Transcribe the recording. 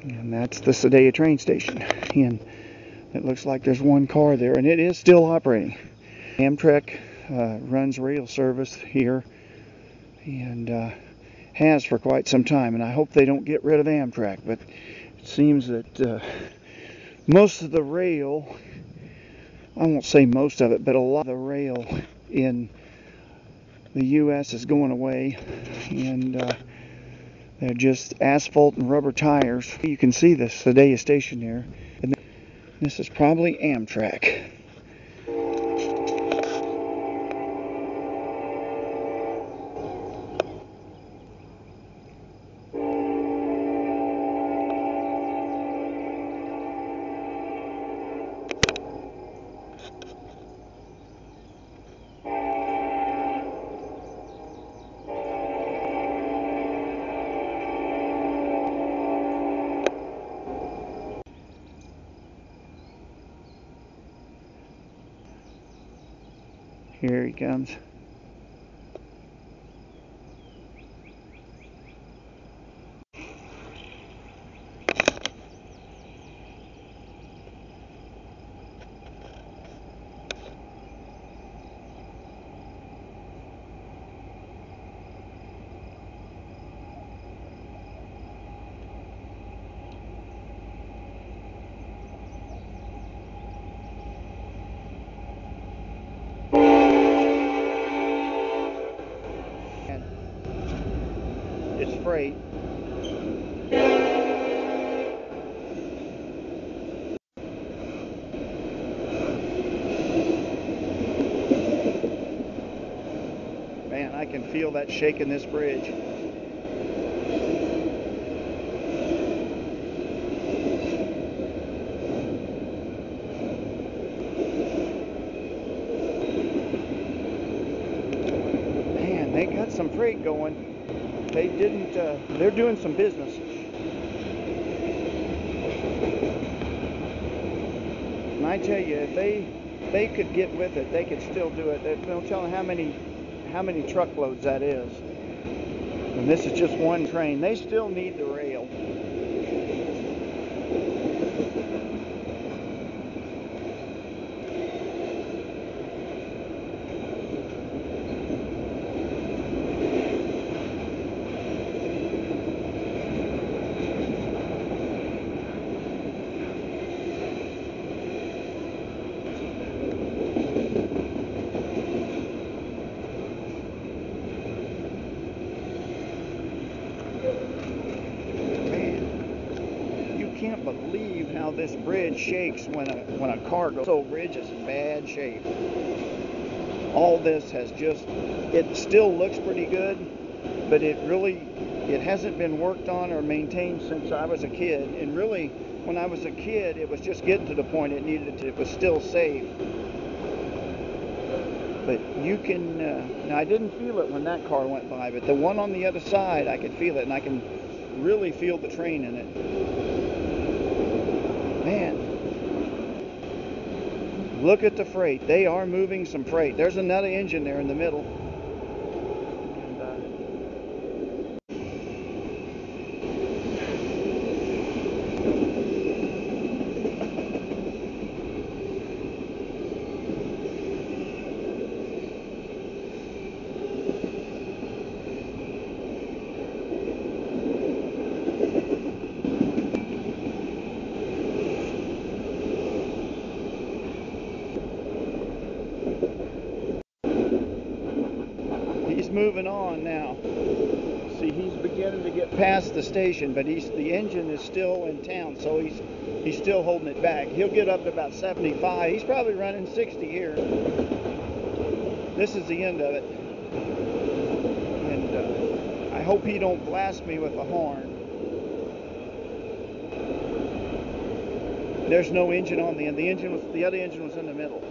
And that's the Sedalia train station. And it looks like there's one car there, and it is still operating. Amtrak runs rail service here, and has for quite some time. And I hope they don't get rid of Amtrak, but it seems that most of the rail, I won't say most of it, but a lot of the rail in the U.S. is going away, and they're just asphalt and rubber tires. You can see the Sedalia station there. And this is probably Amtrak. Here he comes. It's freight. Man, I can feel that shaking this bridge. Man, they got some freight going. They didn't, they're doing some business. And I tell you, if they could get with it, they could still do it. There's no telling how many truckloads that is. And this is just one train. They still need the rail. Can't believe how this bridge shakes when a car goes. So bridge is in bad shape. All this has just, it still looks pretty good, but it hasn't been worked on or maintained since I was a kid. And really, when I was a kid, it was just getting to the point it was still safe. But you can, now I didn't feel it when that car went by, but the one on the other side, I could feel it, and I can really feel the train in it. Man, look at the freight. They are moving some freight. There's another engine there in the middle. Moving on now. See, he's beginning to get past the station, but the engine is still in town, so he's still holding it back. He'll get up to about 75. He's probably running 60 here. This is the end of it, and I hope he don't blast me with a horn. There's no engine on the end. The other engine was in the middle.